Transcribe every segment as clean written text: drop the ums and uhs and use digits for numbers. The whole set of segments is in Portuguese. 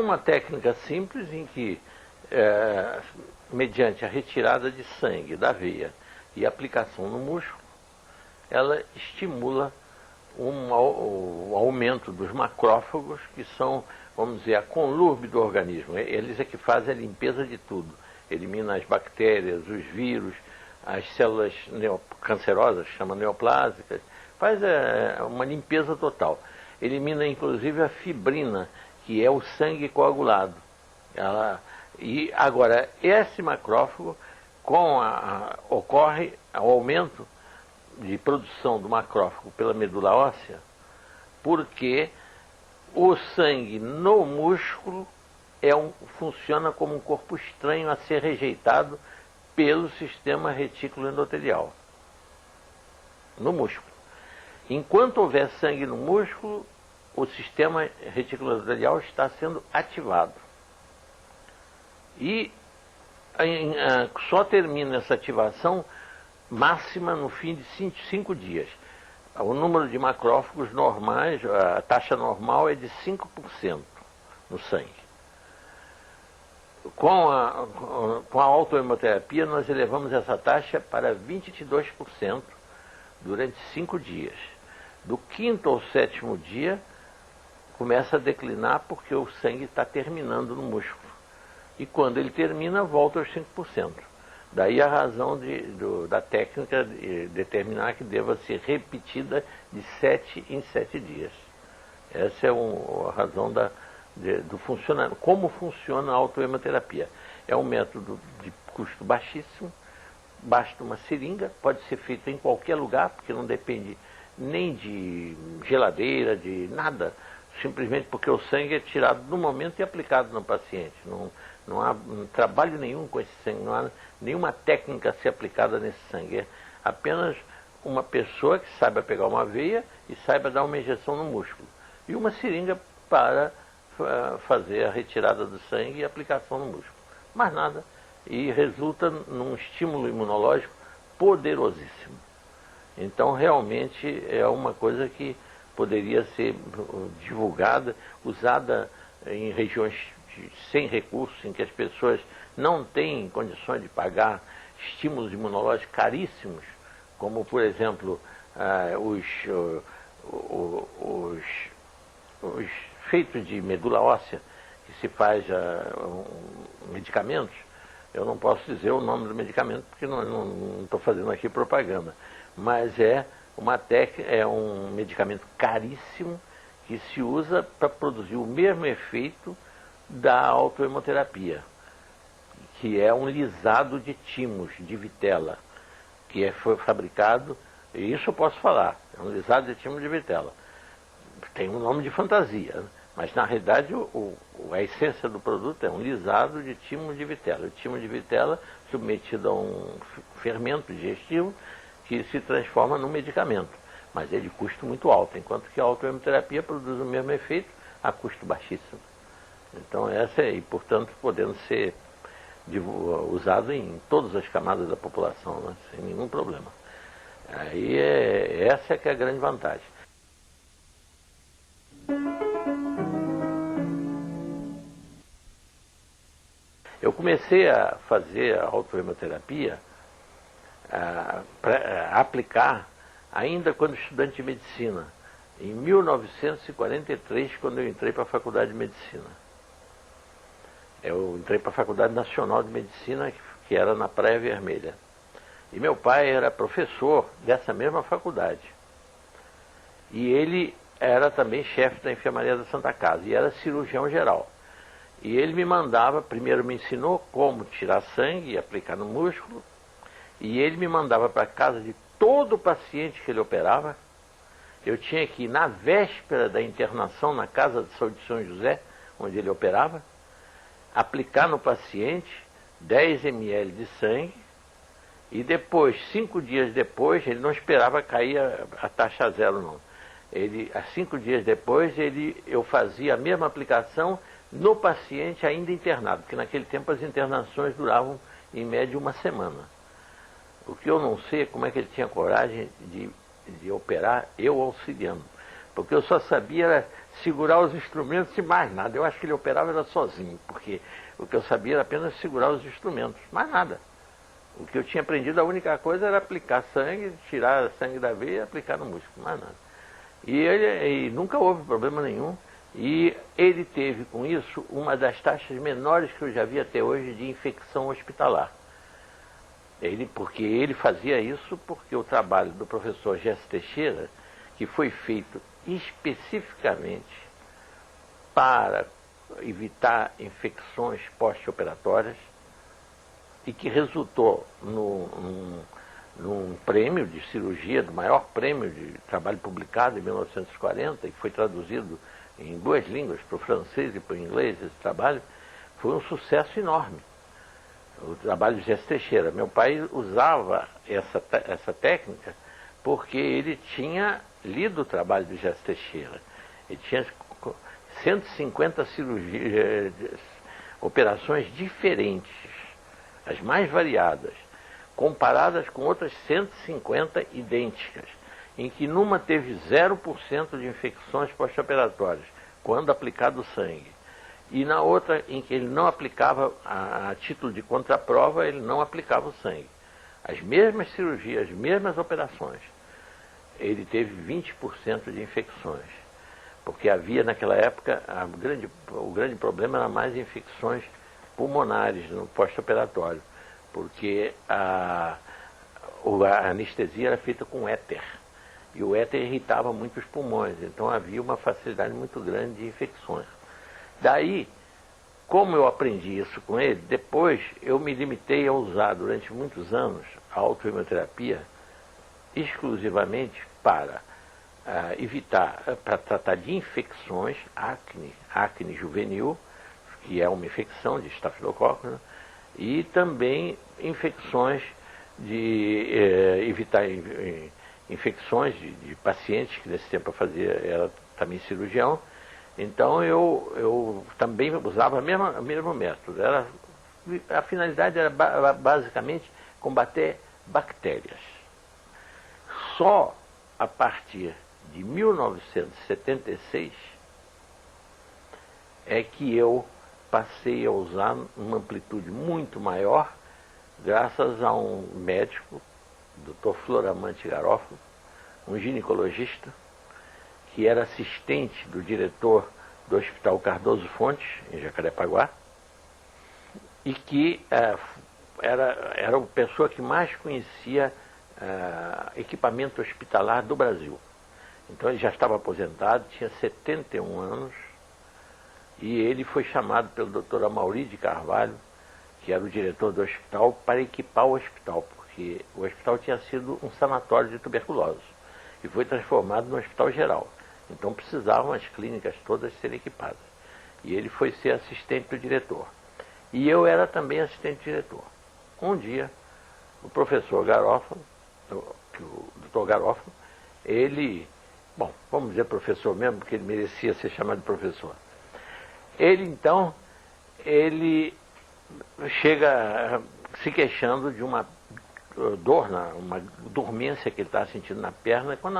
uma técnica simples em que, mediante a retirada de sangue da veia e aplicação no músculo, ela estimula o aumento dos macrófagos, que são, vamos dizer, a conurbe do organismo. Eles é que fazem a limpeza de tudo. Elimina as bactérias, os vírus, as células cancerosas, chama neoplásicas, faz uma limpeza total. Elimina inclusive a fibrina, que é o sangue coagulado. E agora, esse macrófago, ocorre o aumento de produção do macrófago pela medula óssea, porque o sangue no músculo funciona como um corpo estranho a ser rejeitado pelo sistema retículo endotelial, no músculo. Enquanto houver sangue no músculo, o sistema retículo endotelial está sendo ativado. E só termina essa ativação máxima no fim de 5 dias. O número de macrófagos normais, a taxa normal é de 5% no sangue. Com a autohemoterapia, nós elevamos essa taxa para 22% durante 5 dias. Do 5º ao 7º dia, começa a declinar porque o sangue está terminando no músculo. E quando ele termina, volta aos 5%. Daí a razão da técnica de determinar que deva ser repetida de 7 em 7 dias. Essa é a razão do funcionamento. Como funciona a autohemoterapia? É um método de custo baixíssimo, basta uma seringa, pode ser feita em qualquer lugar, porque não depende nem de geladeira, de nada, simplesmente porque o sangue é tirado no momento e aplicado no paciente. Não há trabalho nenhum com esse sangue, não há nenhuma técnica a ser aplicada nesse sangue. É apenas uma pessoa que saiba pegar uma veia e saiba dar uma injeção no músculo. E uma seringa para fazer a retirada do sangue e a aplicação no músculo. Mais nada. E resulta num estímulo imunológico poderosíssimo. Então, realmente, é uma coisa que poderia ser divulgada, usada em regiões sem recursos, em que as pessoas não têm condições de pagar estímulos imunológicos caríssimos, como, por exemplo, os feitos de medula óssea, que se faz medicamentos. Eu não posso dizer o nome do medicamento, porque não estou fazendo aqui propaganda, mas é um medicamento caríssimo que se usa para produzir o mesmo efeito da autohemoterapia, que é um lisado de timos, de vitela, que foi fabricado, e isso eu posso falar, é um lisado de timos de vitela. Tem um nome de fantasia, né? Mas na realidade a essência do produto é um lisado de timo de vitela. O timo de vitela submetido a um fermento digestivo que se transforma num medicamento, mas é de custo muito alto, enquanto que a autohemoterapia produz o mesmo efeito a custo baixíssimo. Então e portanto podendo ser usado em todas as camadas da população, né? Sem nenhum problema. Aí essa é que é a grande vantagem. Eu comecei a fazer a autohemoterapia, para aplicar, ainda quando estudante de medicina, em 1943, quando eu entrei para a Faculdade de Medicina. Eu entrei para a Faculdade Nacional de Medicina, que era na Praia Vermelha. E meu pai era professor dessa mesma faculdade. E ele era também chefe da enfermaria da Santa Casa, e era cirurgião geral. E ele me mandava, primeiro me ensinou como tirar sangue e aplicar no músculo, e ele me mandava para casa de todo paciente que ele operava. Eu tinha que ir na véspera da internação na Casa de Saúde de São José, onde ele operava, aplicar no paciente 10 ml de sangue, e depois, 5 dias depois, ele não esperava cair a taxa zero não. 5 dias depois, eu fazia a mesma aplicação no paciente ainda internado, porque naquele tempo as internações duravam em média 1 semana. O que eu não sei é como é que ele tinha coragem de operar eu auxiliando, porque eu só sabia era segurar os instrumentos e mais nada. Eu acho que ele operava era sozinho, porque o que eu sabia era apenas segurar os instrumentos, mais nada. O que eu tinha aprendido, a única coisa era aplicar sangue, tirar sangue da veia e aplicar no músculo, mais nada. E nunca houve problema nenhum. E ele teve com isso uma das taxas menores que eu já vi até hoje de infecção hospitalar. Porque ele fazia isso porque o trabalho do professor Gerson Teixeira, que foi feito especificamente para evitar infecções pós-operatórias e que resultou num prêmio de cirurgia, do maior prêmio de trabalho publicado em 1940, e foi traduzido em 2 línguas, para o francês e para o inglês, esse trabalho, foi um sucesso enorme. O trabalho de Gerson Teixeira. Meu pai usava essa técnica porque ele tinha lido o trabalho de Gerson Teixeira. Ele tinha 150 cirurgias, operações diferentes, as mais variadas, comparadas com outras 150 idênticas, em que numa teve 0% de infecções pós-operatórias, quando aplicado o sangue. E na outra, em que ele não aplicava, a título de contraprova, ele não aplicava o sangue. As mesmas cirurgias, as mesmas operações, ele teve 20% de infecções. Porque havia naquela época, o grande problema era mais infecções pulmonares no pós-operatório, porque a anestesia era feita com éter. E o éter irritava muito os pulmões, então havia uma facilidade muito grande de infecções. Daí, como eu aprendi isso com ele, depois eu me limitei a usar durante muitos anos a autoimunoterapia exclusivamente para evitar, para tratar de infecções, acne juvenil, que é uma infecção de estafilococcus, né? E também infecções evitar infecções de pacientes, que nesse tempo eu fazia, era também cirurgião. Então eu também usava o mesmo método. A finalidade era basicamente combater bactérias. Só a partir de 1976 é que eu passei a usar uma amplitude muito maior, graças a um médico, Dr. Floramante Garofalo, um ginecologista, que era assistente do diretor do Hospital Cardoso Fontes, em Jacarepaguá, e que era a pessoa que mais conhecia equipamento hospitalar do Brasil. Então ele já estava aposentado, tinha 71 anos, e ele foi chamado pelo Dr. Amauri de Carvalho, que era o diretor do hospital, para equipar o hospital, porque o hospital tinha sido um sanatório de tuberculose, e foi transformado no hospital geral. Então precisavam as clínicas todas serem equipadas. E ele foi ser assistente do diretor. E eu era também assistente diretor. Um dia, o professor Garofalo, o doutor Garofalo, ele, bom, vamos dizer professor mesmo, porque ele merecia ser chamado de professor. Ele, então, ele chega se queixando de uma dor, uma dormência que ele estava sentindo na perna, quando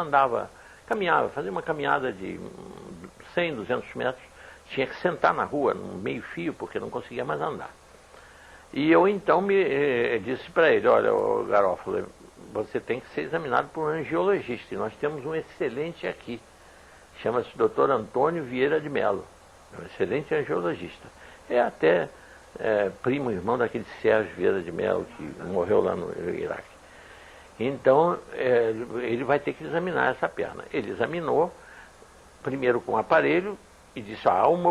caminhava, fazia uma caminhada de 100, 200 metros, tinha que sentar na rua, no meio fio, porque não conseguia mais andar. E eu então disse para ele, olha, Garofalo, você tem que ser examinado por um angiologista, e nós temos um excelente aqui, chama-se Dr. Antônio Vieira de Mello, um excelente angiologista. É até primo, irmão daquele Sérgio Vieira de Mello, que morreu lá no Iraque. Então, ele vai ter que examinar essa perna. Ele examinou, primeiro com o aparelho, e disse, há uma